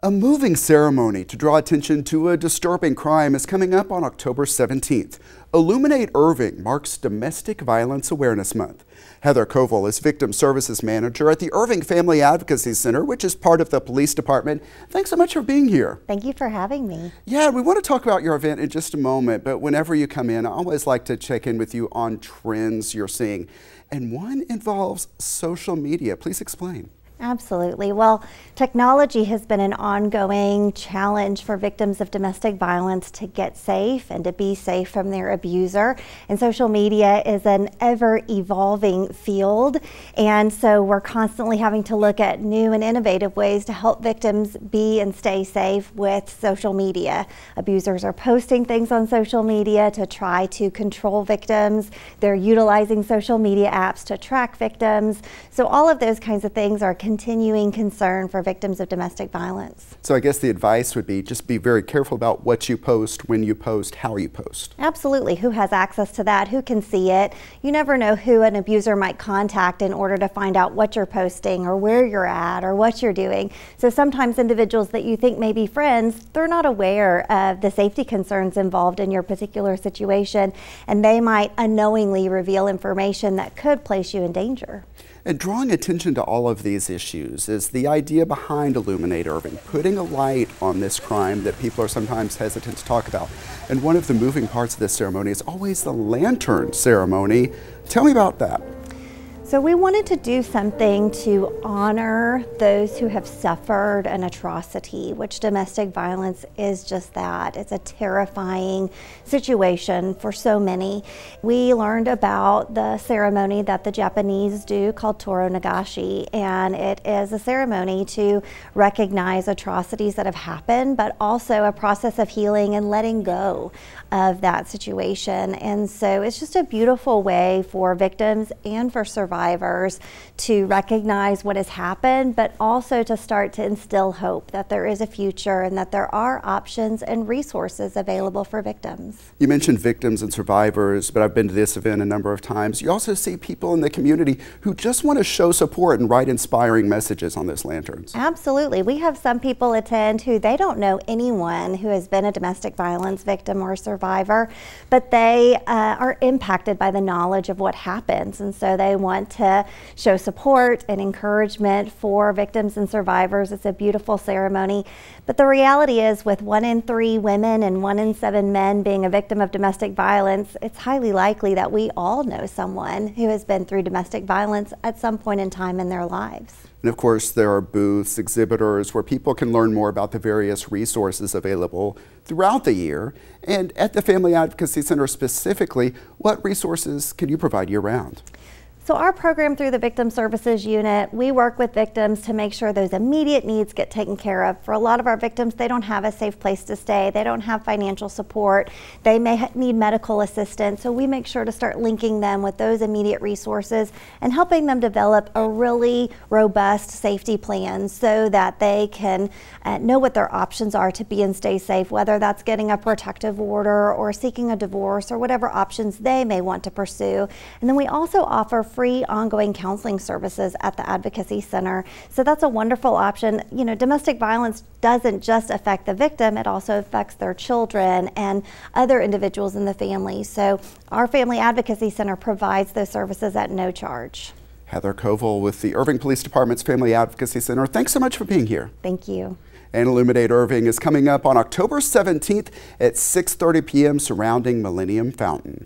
A moving ceremony to draw attention to a disturbing crime is coming up on October 17th. Illuminate Irving marks Domestic Violence Awareness Month. Heather Koval is Victim Services Manager at the Irving Family Advocacy Center, which is part of the police department. Thanks so much for being here. Thank you for having me. Yeah, we want to talk about your event in just a moment, but whenever you come in, I always like to check in with you on trends you're seeing. And one involves social media. Please explain. Absolutely. Well, technology has been an ongoing challenge for victims of domestic violence to get safe and to be safe from their abuser. And social media is an ever-evolving field. And so we're constantly having to look at new and innovative ways to help victims be and stay safe with social media. Abusers are posting things on social media to try to control victims. They're utilizing social media apps to track victims. So all of those kinds of things are continuing concern for victims of domestic violence. So I guess the advice would be just be very careful about what you post, when you post, how you post. Absolutely. Who has access to that? Who can see it? You never know who an abuser might contact in order to find out what you're posting or where you're at or what you're doing. So sometimes individuals that you think may be friends, they're not aware of the safety concerns involved in your particular situation, and they might unknowingly reveal information that could place you in danger. And drawing attention to all of these issues is the idea behind Illuminate Irving, putting a light on this crime that people are sometimes hesitant to talk about. And one of the moving parts of this ceremony is always the lantern ceremony. Tell me about that. So we wanted to do something to honor those who have suffered an atrocity, which domestic violence is just that. It's a terrifying situation for so many. We learned about the ceremony that the Japanese do called Toro Nagashi, and it is a ceremony to recognize atrocities that have happened, but also a process of healing and letting go of that situation. And so it's just a beautiful way for victims and for survivors to recognize what has happened, but also to start to instill hope that there is a future and that there are options and resources available for victims. You mentioned victims and survivors, but I've been to this event a number of times. You also see people in the community who just want to show support and write inspiring messages on those lanterns. Absolutely. We have some people attend who they don't know anyone who has been a domestic violence victim or survivor, but they are impacted by the knowledge of what happens, and so they want to show support and encouragement for victims and survivors. It's a beautiful ceremony, but the reality is, with 1 in 3 women and 1 in 7 men being a victim of domestic violence, it's highly likely that we all know someone who has been through domestic violence at some point in time in their lives. And of course, there are booths, exhibitors where people can learn more about the various resources available throughout the year. And at the Family Advocacy Center specifically, what resources can you provide year-round? So our program through the Victim Services Unit, we work with victims to make sure those immediate needs get taken care of. For a lot of our victims, they don't have a safe place to stay. They don't have financial support. They may need medical assistance. So we make sure to start linking them with those immediate resources and helping them develop a really robust safety plan so that they can know what their options are to be and stay safe, whether that's getting a protective order or seeking a divorce or whatever options they may want to pursue. And then we also offer free ongoing counseling services at the Advocacy Center. So that's a wonderful option. You know, domestic violence doesn't just affect the victim, it also affects their children and other individuals in the family. So our Family Advocacy Center provides those services at no charge. Heather Koval with the Irving Police Department's Family Advocacy Center. Thanks so much for being here. Thank you. And Illuminate Irving is coming up on October 17th at 6:30 p.m. surrounding Millennium Fountain.